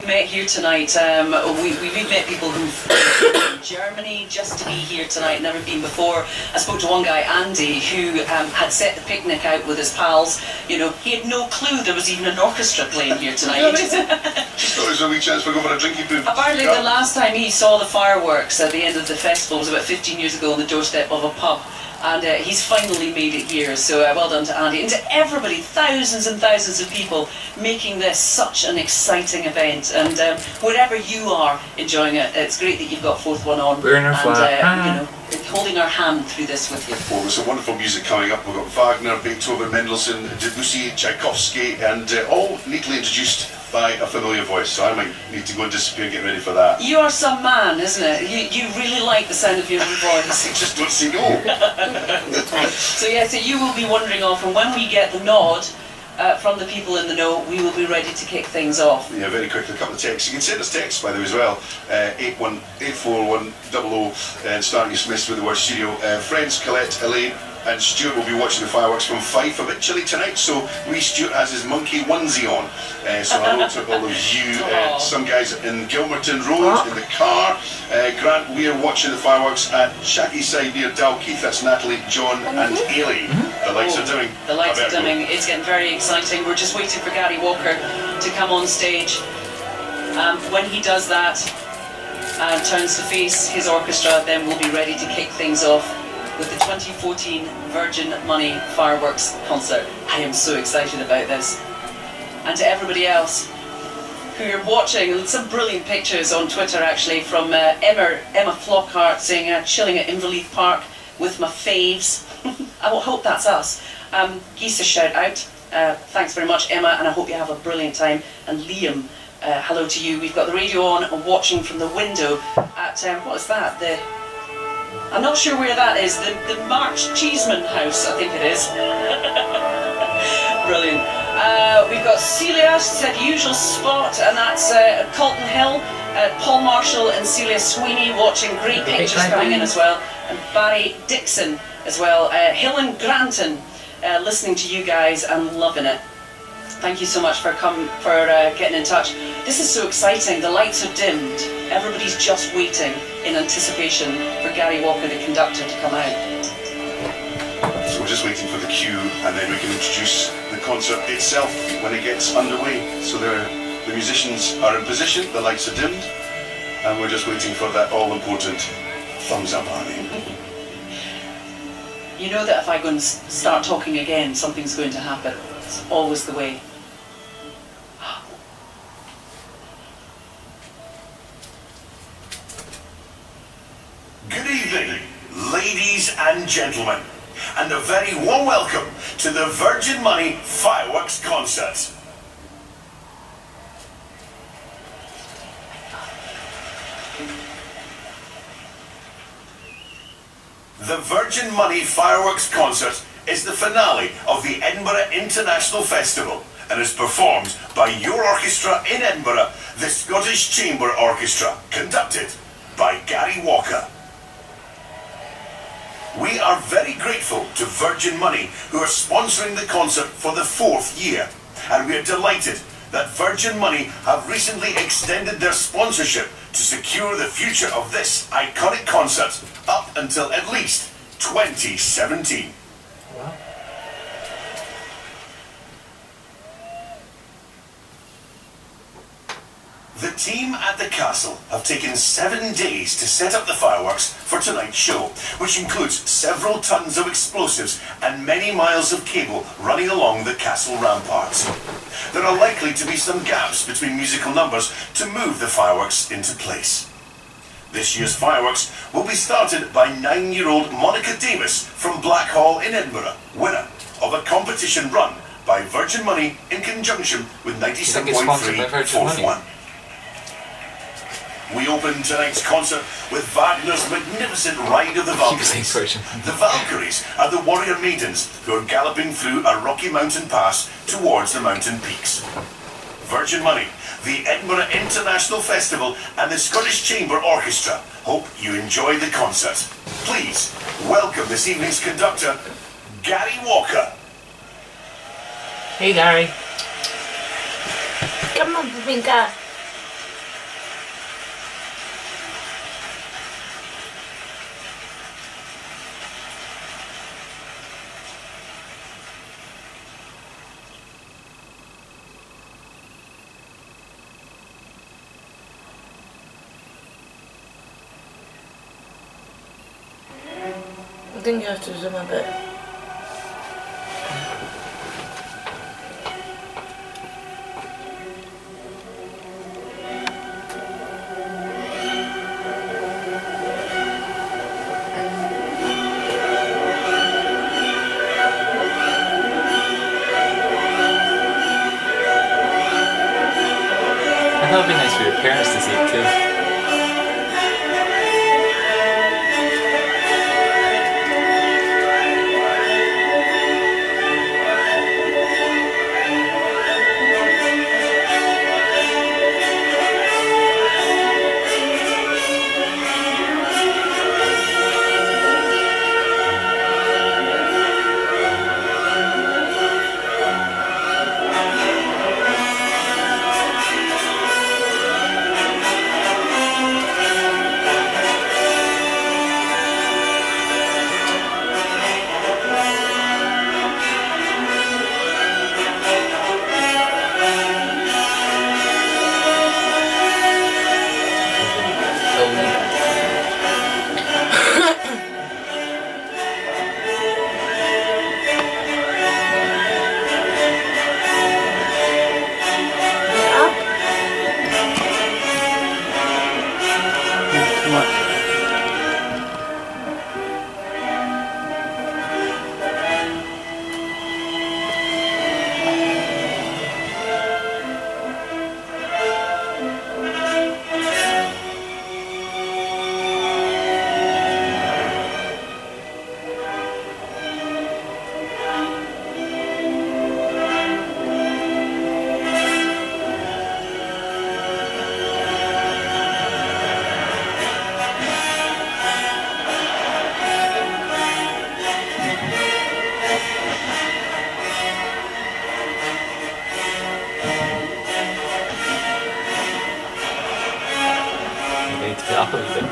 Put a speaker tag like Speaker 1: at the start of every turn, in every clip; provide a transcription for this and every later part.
Speaker 1: Met here tonight. We've met people who've from Germany just to be here tonight, never been before. I spoke to one guy, Andy, who had set the picnic out with his pals. You know, he had no clue there was even an orchestra playing here tonight.
Speaker 2: Just thought it was a wee chance for going for a drinky poo.
Speaker 1: Apparently the last time he saw the fireworks at the end of the festival was about 15 years ago on the doorstep of a pub. And he's finally made it here, so well done to Andy and to everybody, thousands and thousands of people making this such an exciting event. And wherever you are enjoying it, it's great that you've got Fourth One on
Speaker 3: Burner
Speaker 1: and you know, holding our hand through this with you.
Speaker 2: Well, there's some wonderful music coming up. We've got Wagner, Beethoven, Mendelssohn, Debussy, Tchaikovsky, and all neatly introduced by a familiar voice, so I might need to go and disappear and get ready for that.
Speaker 1: You are some man, isn't it? You really like the sound of your own voice.
Speaker 2: I just don't say no.
Speaker 1: So yeah, so you will be wandering off, and when we get the nod from the people in the know, we will be ready to kick things off.
Speaker 2: Yeah, very quickly, a couple of texts. You can send us texts, by the way, as well. 8184100 and starting your Smiths with the word studio. Friends, Colette, Elaine, and Stuart will be watching the fireworks from Fife. A bit chilly tonight, so wee Stuart has his monkey onesie on. So hello to all of you. Some guys in Gilmerton Road in the car. Grant, we are watching the fireworks at Shacky Side near Dalkeith. That's Natalie, John, and Ailey. The lights are dimming.
Speaker 1: The lights are dimming. It's getting very exciting. We're just waiting for Gary Walker to come on stage. When he does that and turns to face his orchestra, then we'll be ready to kick things off with the 2014 Virgin Money Fireworks Concert. I am so excited about this. And to everybody else who are watching, some brilliant pictures on Twitter actually from Emma Flockhart saying chilling at Inverleith Park with my faves. I hope that's us. Geese a shout out. Thanks very much, Emma, and I hope you have a brilliant time. And Liam, hello to you. We've got the radio on and watching from the window at, what is that? I'm not sure where that is. The March Cheeseman House, I think it is. Brilliant. We've got Celia, she said usual spot, and that's Colton Hill, Paul Marshall and Celia Sweeney watching. Great pictures coming in as well. And Barry Dixon as well. Hill and Granton listening to you guys and loving it. Thank you so much for getting in touch. This is so exciting. The lights are dimmed. Everybody's just waiting in anticipation for Gary Walker, the conductor, to come out.
Speaker 2: So we're just waiting for the cue, and then we can introduce the concert itself when it gets underway. So the musicians are in position, the lights are dimmed, and we're just waiting for that all-important thumbs up, Arnie.
Speaker 1: You know that if I go and start talking again, something's going to happen. It's always the way.
Speaker 2: Good evening, ladies and gentlemen, and a very warm welcome to the Virgin Money Fireworks Concert. The Virgin Money Fireworks Concert is the finale of the Edinburgh International Festival and is performed by your orchestra in Edinburgh, the Scottish Chamber Orchestra, conducted by Gary Walker. We are very grateful to Virgin Money, who are sponsoring the concert for the 4th year, and we are delighted that Virgin Money have recently extended their sponsorship to secure the future of this iconic concert up until at least 2017.
Speaker 3: Wow.
Speaker 2: The team at the castle have taken 7 days to set up the fireworks for tonight's show, which includes several tons of explosives and many miles of cable running along the castle ramparts. There are likely to be some gaps between musical numbers to move the fireworks into place. This year's fireworks will be started by 9-year-old Monica Davis from Blackhall in Edinburgh, winner of a competition run by Virgin Money in conjunction with 97.3 Fourth One. We open tonight's concert with Wagner's magnificent Ride of the Valkyries. The Valkyries are the warrior maidens who are galloping through a rocky mountain pass towards the mountain peaks. Virgin Money, the Edinburgh International Festival and the Scottish Chamber Orchestra hope you enjoy the concert. Please welcome this evening's conductor, Gary Walker.
Speaker 3: Hey Gary.
Speaker 4: Come on, Babinka.
Speaker 3: think you have to zoom a bit.
Speaker 4: I thought it'd be nice for your parents to see it too. Up a little bit more.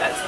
Speaker 3: That's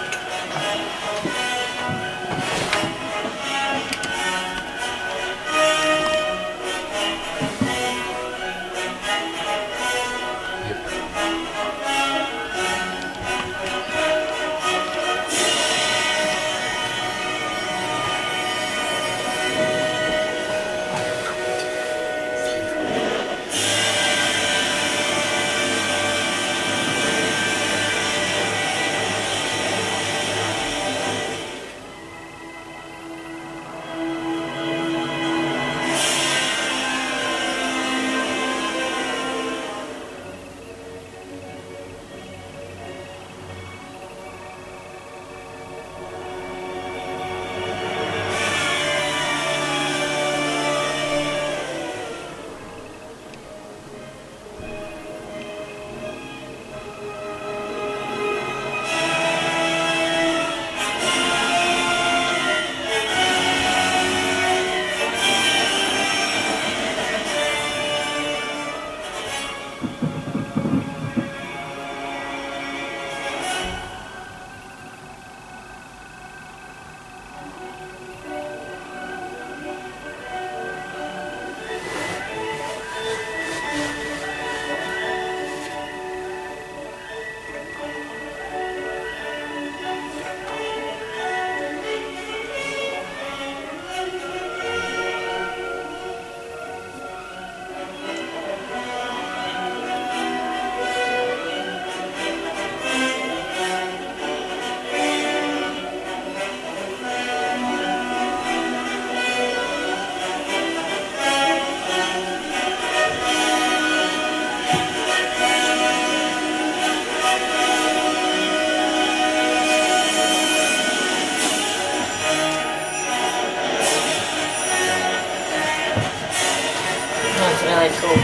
Speaker 3: really cool.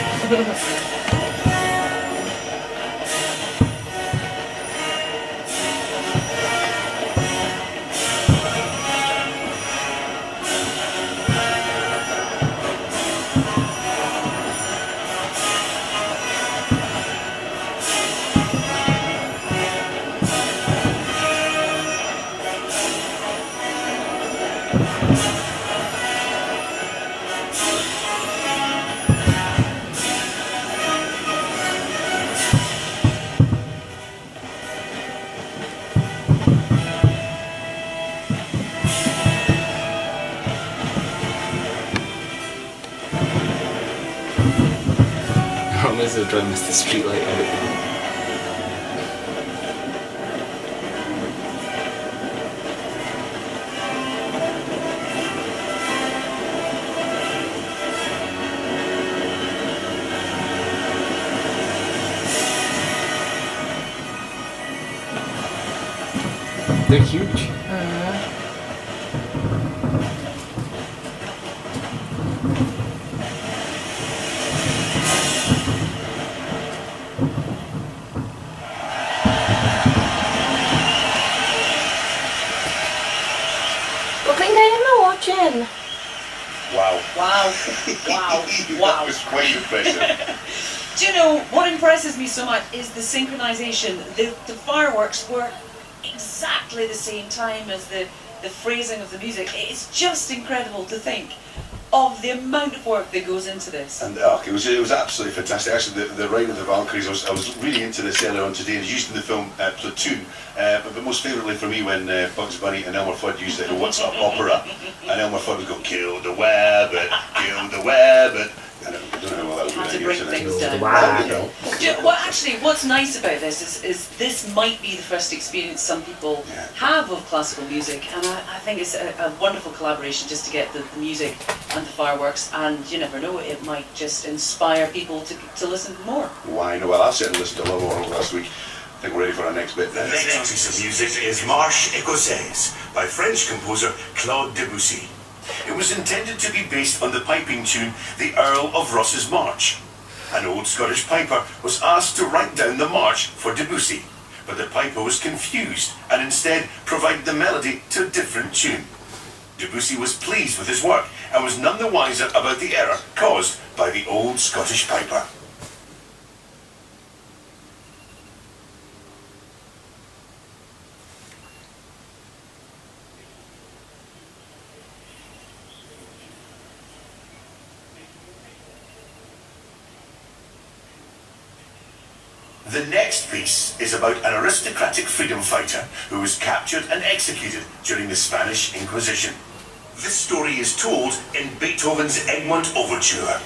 Speaker 4: as they're drawing Mr. Streetlight out. They're huge.
Speaker 3: What thing am I watching?
Speaker 2: Wow.
Speaker 1: Wow, wow, wow.
Speaker 2: That was quite impressive.
Speaker 1: Do you know what impresses me so much is the synchronization. The fireworks were exactly the same time as the phrasing of the music. It's just incredible to think of the amount of work that goes into this.
Speaker 2: And it was absolutely fantastic. Actually, the Ride of the Valkyries, I was really into this earlier on today. It's used in the film Platoon, but most favourably for me when Bugs Bunny and Elmer Fudd used it in What's Up Opera, and Elmer Fudd would go, kill the rabbit, kill the rabbit. I don't know how well that would
Speaker 1: Had to
Speaker 2: be.
Speaker 1: bring things down.
Speaker 4: Wow.
Speaker 1: Well, actually, what's nice about this is this might be the first experience some people have of classical music, and I think it's a wonderful collaboration just to get the music and the fireworks, and you never know, it might just inspire people to listen more.
Speaker 2: Why? No, well, I've certainly listened to a lot more last week. I think we're ready for our next bit. The next piece of music is Marche Écossaise by French composer Claude Debussy. It was intended to be based on the piping tune The Earl of Ross's March. An old Scottish piper was asked to write down the march for Debussy, but the piper was confused and instead provided the melody to a different tune. Debussy was pleased with his work and was none the wiser about the error caused by the old Scottish piper. The next piece is about an aristocratic freedom fighter who was captured and executed during the Spanish Inquisition. This story is told in Beethoven's Egmont Overture.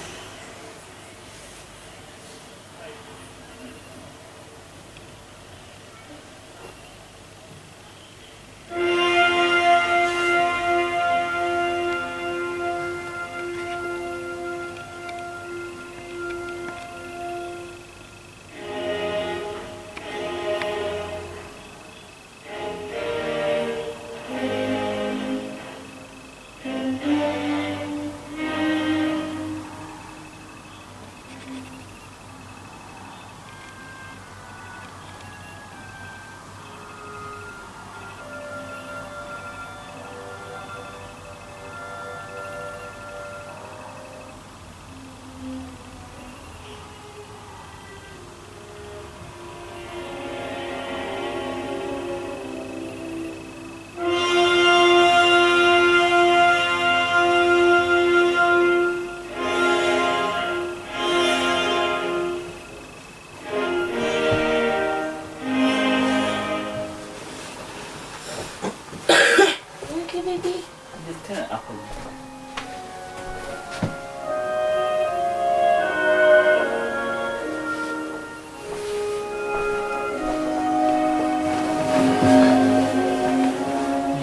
Speaker 3: Okay, baby.
Speaker 4: Just turn it up a little.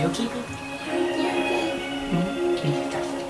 Speaker 4: You okay, baby? Can you touch it?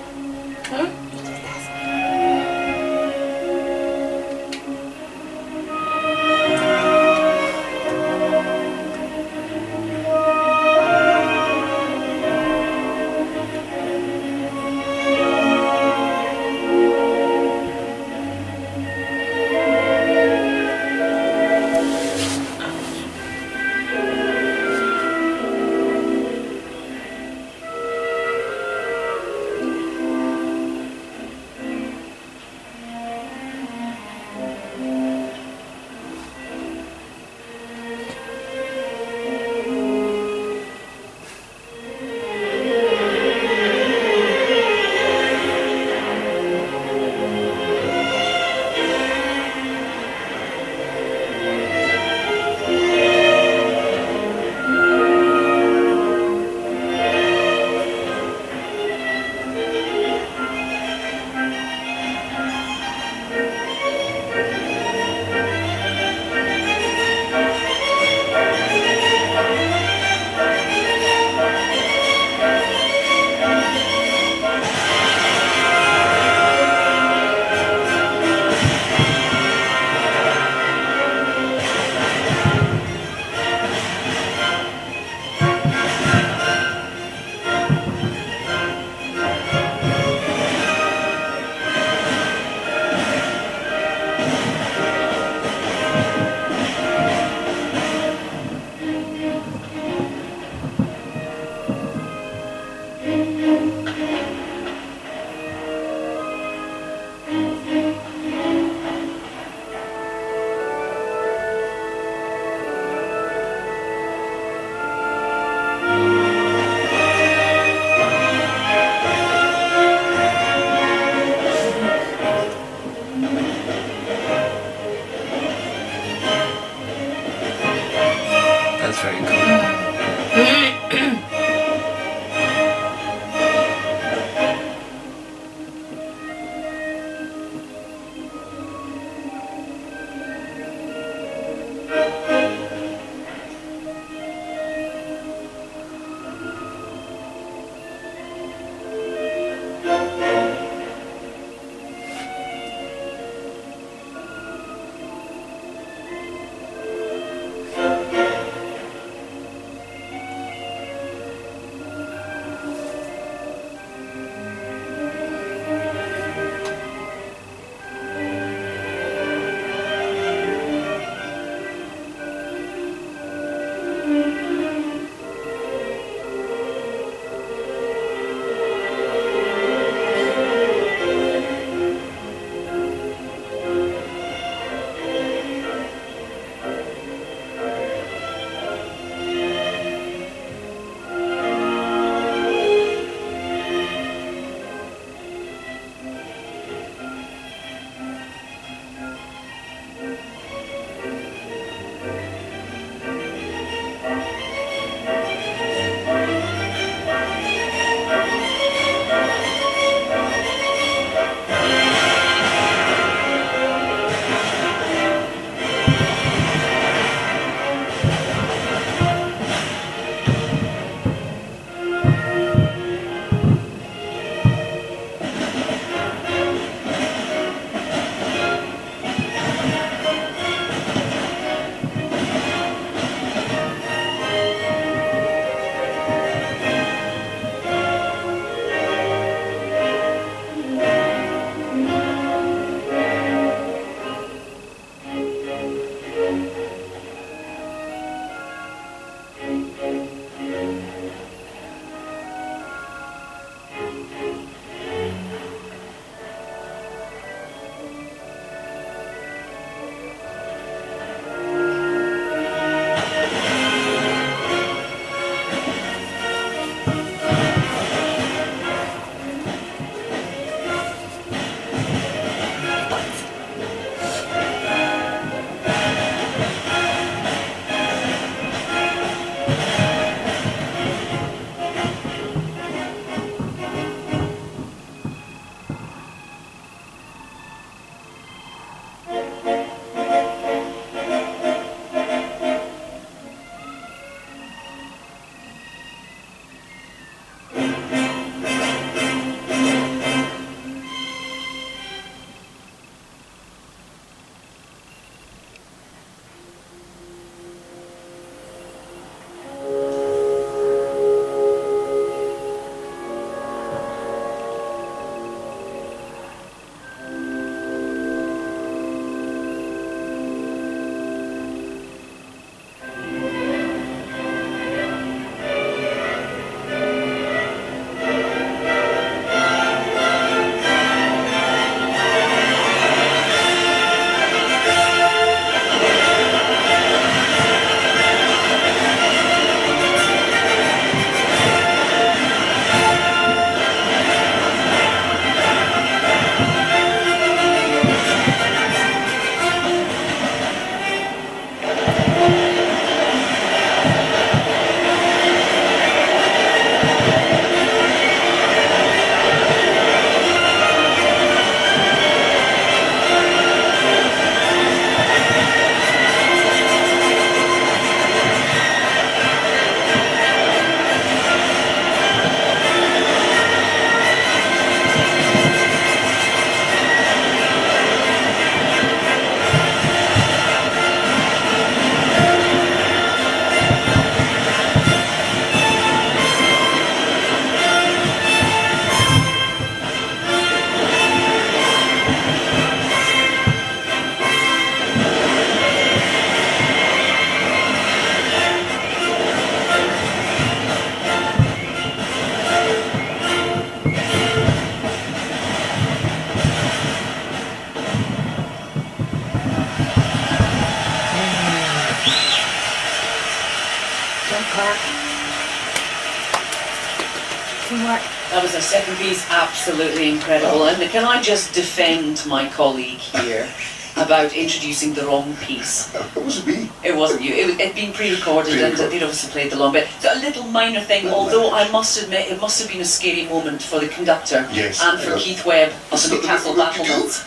Speaker 4: That's very cool.
Speaker 1: That was our second piece, absolutely incredible. And can I just defend my colleague here about introducing the wrong piece?
Speaker 5: It wasn't me.
Speaker 1: It wasn't you. It'd been pre-recorded and they'd obviously played the long bit. So a little minor thing, although I must admit it must have been a scary moment for the conductor
Speaker 5: Yes,
Speaker 1: and for
Speaker 5: yeah.
Speaker 1: Keith Webb of the Newcastle Battlements.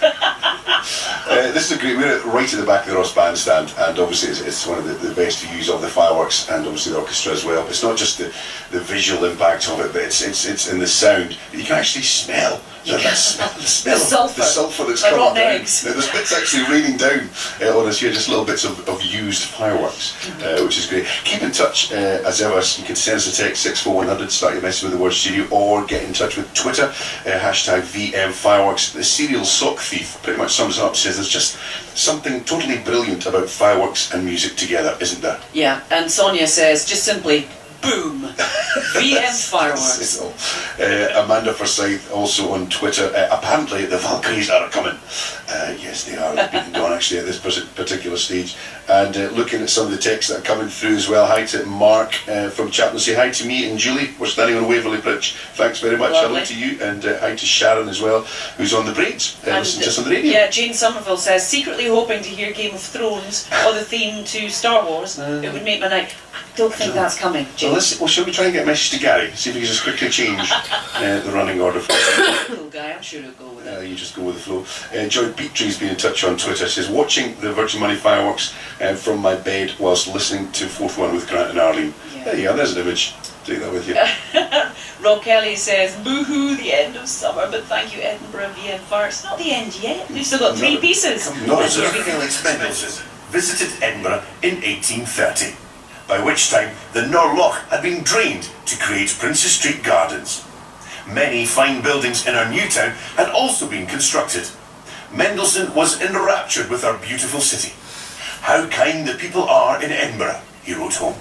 Speaker 5: This is a great. We're right at the back of the Ross Bandstand, and obviously it's one of the best views of the fireworks, and obviously the orchestra as well. It's not just the visual impact of it, but it's in the sound. You can actually smell. The smell of the sulphur that's
Speaker 1: Like
Speaker 5: coming
Speaker 1: rotten
Speaker 5: down.
Speaker 1: eggs.
Speaker 5: It's actually raining down on us here, just little bits of used fireworks, which is great. Keep in touch as ever. You can send us a text 64100, start your message with the word studio, or get in touch with Twitter, hashtag VM Fireworks. The serial sock thief pretty much sums it up, says there's just something totally brilliant about fireworks and music together, isn't there?
Speaker 1: Yeah, and Sonia says just simply, boom, VM Fireworks.
Speaker 5: Amanda Forsyth also on Twitter. Apparently the Valkyries are coming. Yes, they are. They've been gone actually at this particular stage. And looking at some of the texts that are coming through as well. Hi to Mark from Chapman. Say hi to me and Julie. We're standing on Waverley Bridge. Thanks very much.
Speaker 1: Lovely.
Speaker 5: Hello to you. And hi to Sharon as well, who's on the braids. Listen to us on the radio.
Speaker 1: Yeah, Jane Somerville says, secretly hoping to hear Game of Thrones or the theme to Star Wars. It would make my night. I don't think that's coming, Jane.
Speaker 5: Well, shall we try and get a message to Gary? See if he can just quickly change the running order.
Speaker 1: Cool guy, I'm sure he'll go with it.
Speaker 5: You just go with the flow. Joy Beatree's been in touch on Twitter. Says, watching the Virgin Money fireworks from my bed whilst listening to Fourth One with Grant and Arlene.
Speaker 1: Yeah.
Speaker 5: There you are, there's an image. Take that with you.
Speaker 1: Rob Kelly says, boo-hoo, the end of summer, but thank you, Edinburgh VM Fire. It's not the end yet. We've still got three pieces.
Speaker 2: Not as Felix Mendelssohn visited Edinburgh in 1830, by which time the Norloch had been drained to create Princes Street Gardens. Many fine buildings in our new town had also been constructed. Mendelssohn was enraptured with our beautiful city. How kind the people are in Edinburgh, he wrote home.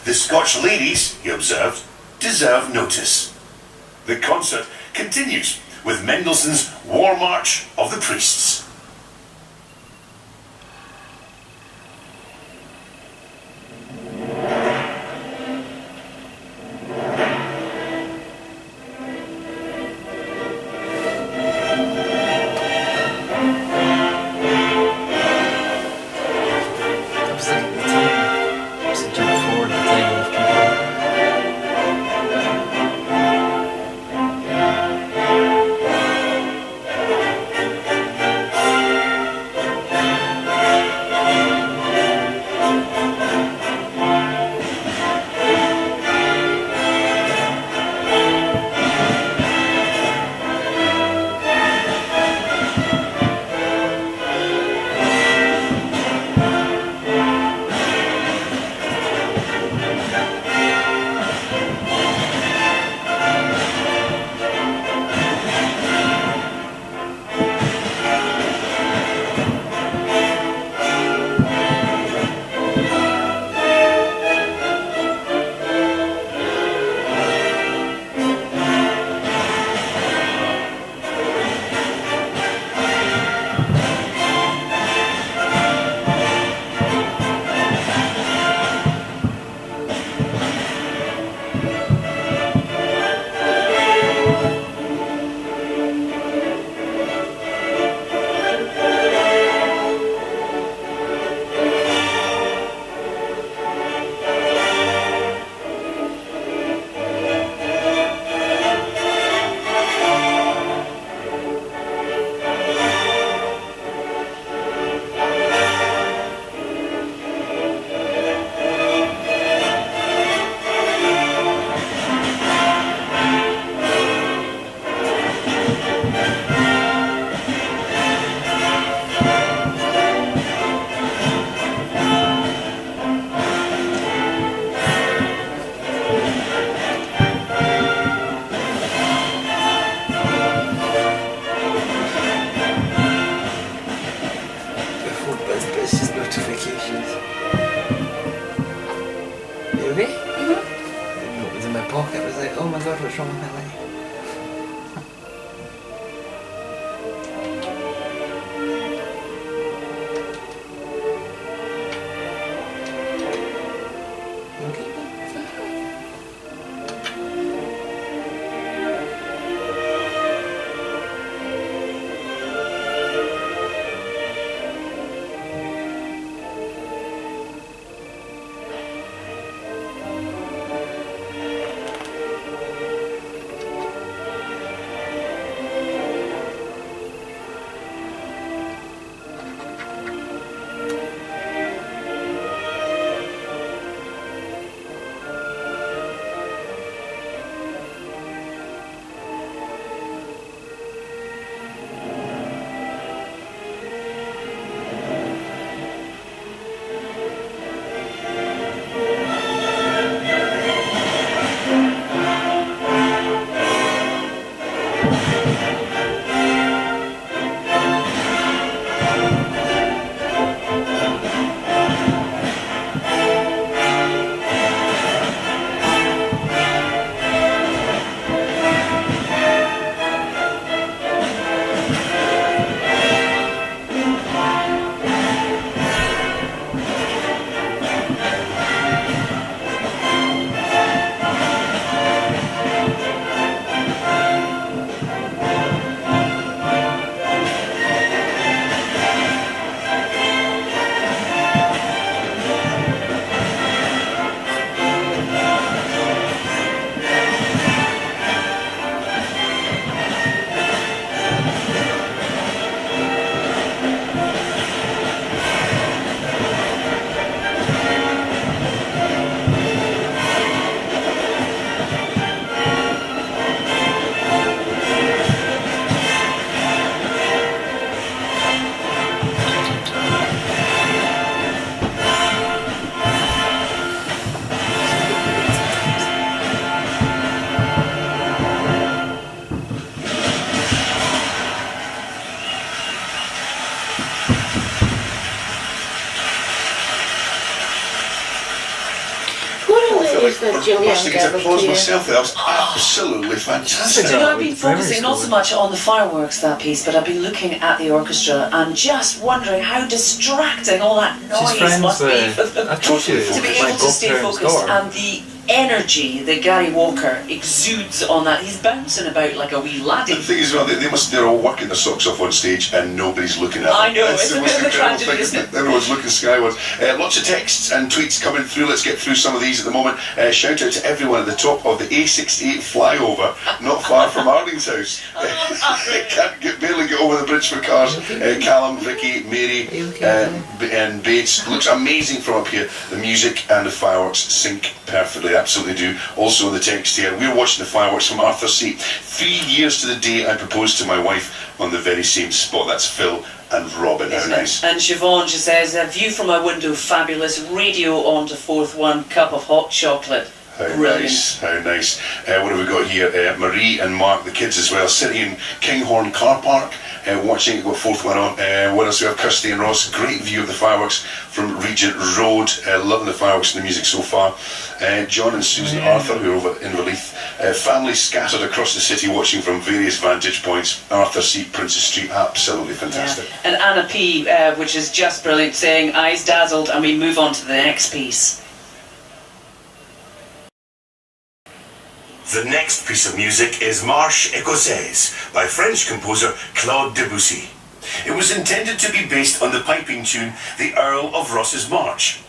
Speaker 2: The Scotch ladies, he observed, deserve notice. The concert continues with Mendelssohn's War March of the Priests.
Speaker 4: I was looking at the time. Just jump forward the time of people. It's just notifications. You okay? Mm-hmm. It was in my pocket. I was like, oh my god, what's wrong with my leg? Okay.
Speaker 3: What is the
Speaker 5: I
Speaker 3: Julian
Speaker 5: must get
Speaker 3: Gabbard
Speaker 5: applause
Speaker 3: here?
Speaker 5: myself. That was absolutely fantastic.
Speaker 1: Do you know, I've been
Speaker 4: With the primary
Speaker 1: focusing not so
Speaker 4: school.
Speaker 1: much on the fireworks, that piece, but I've been looking at the orchestra and just wondering how distracting all that
Speaker 4: She's
Speaker 1: noise
Speaker 4: friends
Speaker 1: must be for
Speaker 4: with.
Speaker 1: them
Speaker 4: I told you.
Speaker 1: to be
Speaker 4: my
Speaker 1: able to stay
Speaker 4: godparents'
Speaker 1: focused.
Speaker 4: daughter.
Speaker 1: And the energy that Gary Walker exudes on that, he's bouncing about like a wee laddie.
Speaker 5: The thing is, well, they're all working their socks off on stage and nobody's looking at them.
Speaker 1: I know,
Speaker 5: That's
Speaker 1: it's
Speaker 5: the
Speaker 1: a
Speaker 5: most
Speaker 1: bit of a
Speaker 5: incredible
Speaker 1: tragedy,
Speaker 5: thing,
Speaker 1: isn't it?
Speaker 5: Everyone's looking skywards. Lots of texts and tweets coming through. Let's get through some of these at the moment. Shout out to everyone at the top of the A68 flyover, not far from Arling's house. Barely get over the bridge for cars. Callum, Vicky, Mary, and Bates. Looks amazing from up here. The music and the fireworks sync perfectly. Absolutely do. Also on the text here, we're watching the fireworks from Arthur's Seat. 3 years to the day I proposed to my wife on the very same spot. That's Phil and Robin. How
Speaker 1: Isn't it?
Speaker 5: nice.
Speaker 1: And Siobhan, she says, a view from my window, fabulous. Radio on to fourth one, cup of hot chocolate.
Speaker 5: How
Speaker 1: Brilliant.
Speaker 5: nice, how nice. What have we got here? Marie and Mark, the kids as well, sitting in Kinghorn Car Park, watching it go fourth one on. What else do we have? Kirsty and Ross, great view of the fireworks from Regent Road. Loving the fireworks and the music so far. John and Susan Arthur, who are over in Inverleith. Families scattered across the city watching from various vantage points. Arthur Seat, Princess Street, absolutely fantastic.
Speaker 1: Yeah. And Anna P, which is just brilliant, saying, eyes dazzled, and we move on to the next piece.
Speaker 2: The next piece of music is Marche Écossaise by French composer Claude Debussy. It was intended to be based on the piping tune The Earl of Ross's March.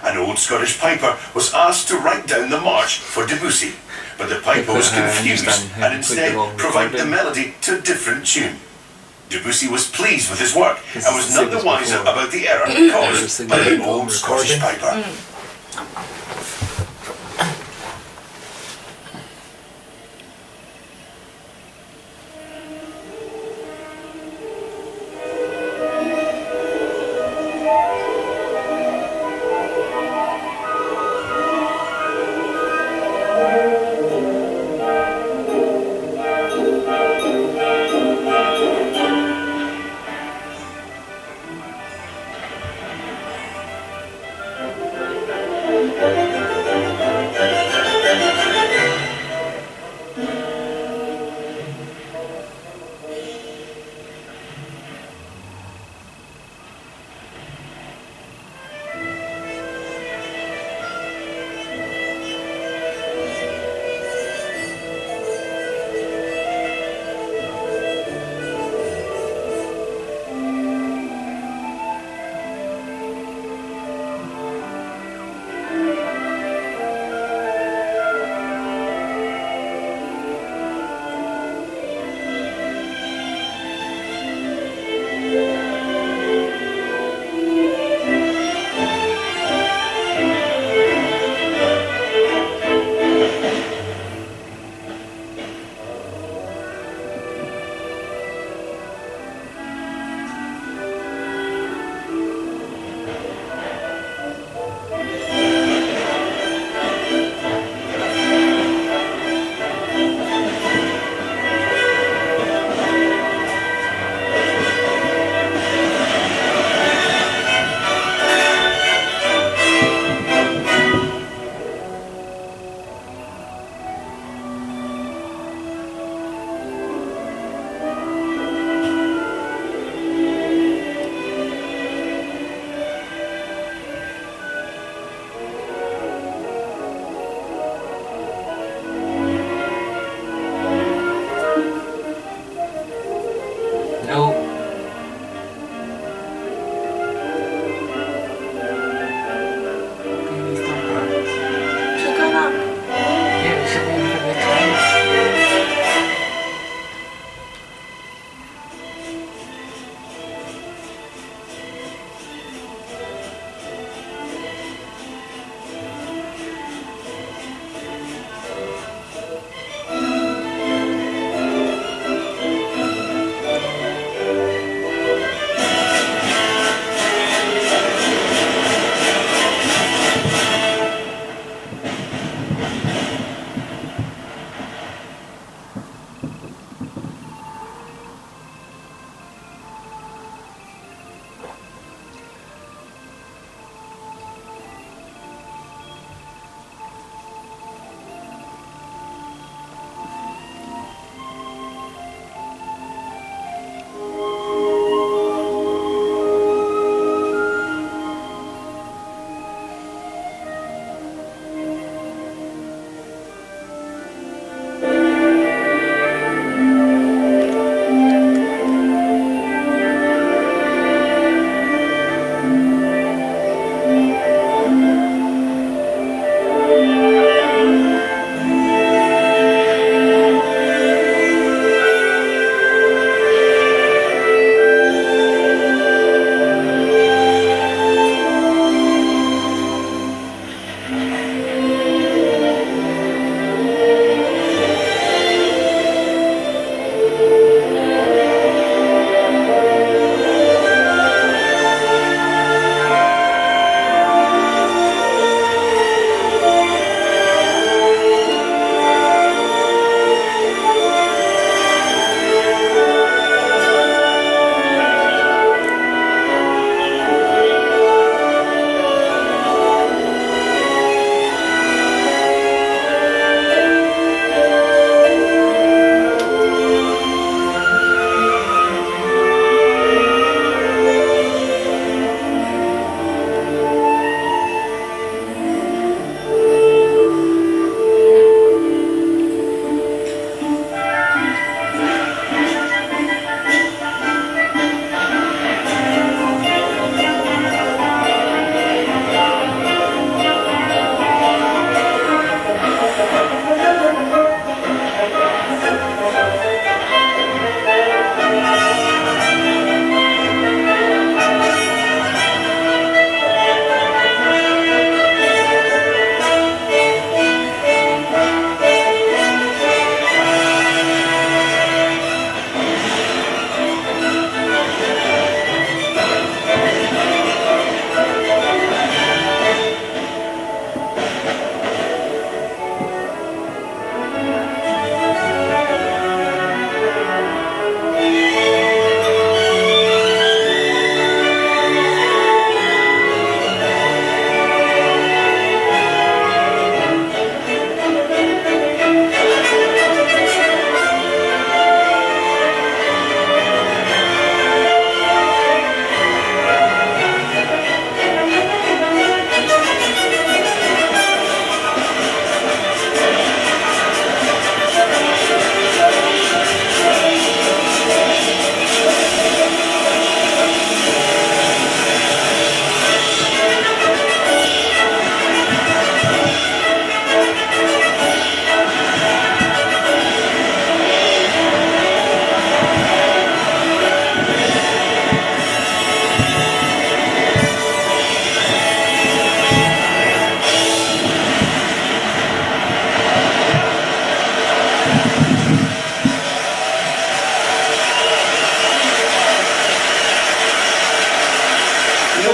Speaker 2: An old Scottish piper was asked to write down the march for Debussy, but the piper was confused and instead provided the melody to a different tune. Debussy was pleased with his work and was none the wiser about the error caused by the old Scottish piper.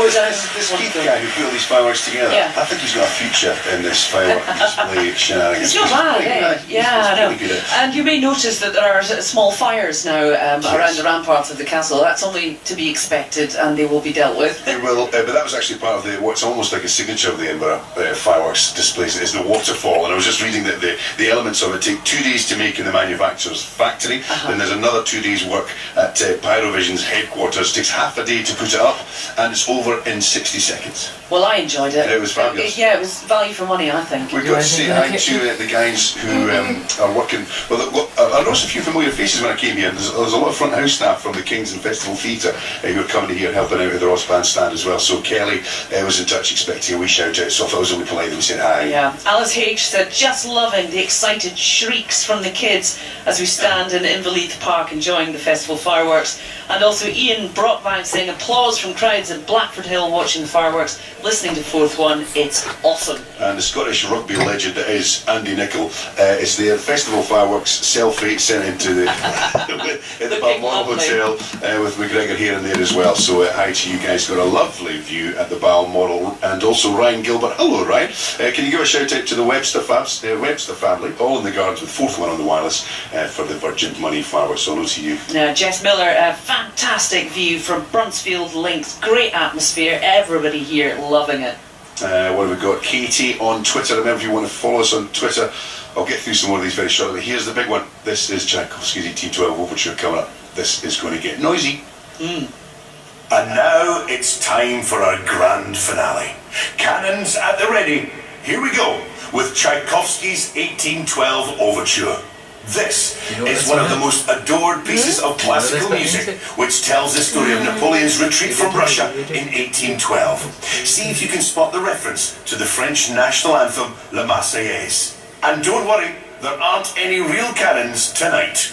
Speaker 5: This Keith guy who put all these fireworks together,
Speaker 1: Yeah.
Speaker 5: I think he's got a future in this firework display shenanigans.
Speaker 1: It's not bad, eh? Yeah, I know.
Speaker 5: Really good at it.
Speaker 1: And you may notice that there are small fires now around the ramparts of the castle. That's only to be expected, and they will be dealt with.
Speaker 5: They will, but that was actually part of what's almost like a signature of the Edinburgh fireworks displays, is the waterfall. And I was just reading that the elements of it take 2 days to make in the manufacturer's factory. Then there's another 2 days work at Pyrovision's headquarters. Takes half a day to put it up, and it's over in 60 seconds.
Speaker 1: Well, I enjoyed it.
Speaker 5: It was fabulous.
Speaker 1: Yeah, it was value for money, I think.
Speaker 5: We got to say hi to the guys who are working. Well, I noticed a few familiar faces when I came here. There's a lot of front house staff from the Kings and Festival Theatre who are coming here helping out at the Ross Band stand as well. So Kelly was in touch expecting a wee shout out, so I thought it was only polite that we said hi.
Speaker 1: Yeah. Alice H said, just loving the excited shrieks from the kids as we stand in Inverleith Park enjoying the festival fireworks. And also Ian Brockbank saying applause from crowds at Blackford Hill watching the fireworks, listening to Fourth One. It's awesome.
Speaker 5: And the Scottish rugby legend that is Andy Nicol is there. Festival fireworks selfie sent into the at the Balmoral Hotel with McGregor here and there as well. So hi to you guys. Got a lovely view at the Balmoral, and also Ryan Gilbert. Hello, Ryan. Can you give a shout out to the Webster family, all in the gardens with Fourth One on the wireless for the Virgin Money fireworks. So hello to you.
Speaker 1: Jess Miller, a fantastic view from Bruntsfield Links. Great atmosphere. Everybody here loving it.
Speaker 5: What have we got? Katie on Twitter. Remember, if you want to follow us on Twitter, I'll get through some more of these very shortly. Here's the big one. This is Tchaikovsky's 1812 Overture coming up. This is going to get noisy.
Speaker 2: And now it's time for our grand finale. Cannons at the ready. Here we go with Tchaikovsky's 1812 Overture. This is one of the most adored pieces of classical music, which tells the story of Napoleon's retreat from Russia in 1812. See if you can spot the reference to the French national anthem, La Marseillaise. And don't worry, there aren't any real cannons tonight.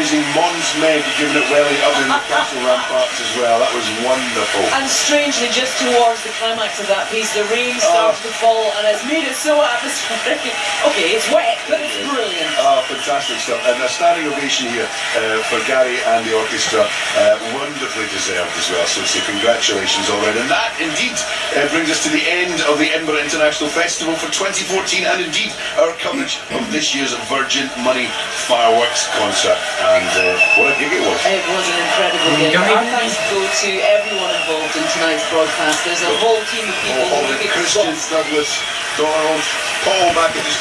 Speaker 5: mesmerising Mons Meg giving it welly up in the castle ramparts as well. That was wonderful.
Speaker 1: And strangely, just towards the climax of that piece, the rain started to fall and it's made it so atmospheric. Okay, it's wet, but it's brilliant.
Speaker 5: Fantastic stuff. And a standing ovation here for Gary and the orchestra. Wonderfully deserved as well. So congratulations already. And that indeed brings us to the end of the Edinburgh International Festival for 2014 and indeed our coverage of this year's Virgin Money Fireworks concert. And what a gig it was.
Speaker 1: It was an incredible gig. Our thanks go to everyone involved in tonight's broadcast. There's a whole team of people who
Speaker 5: Christian, Douglas, Donald, Paul back at the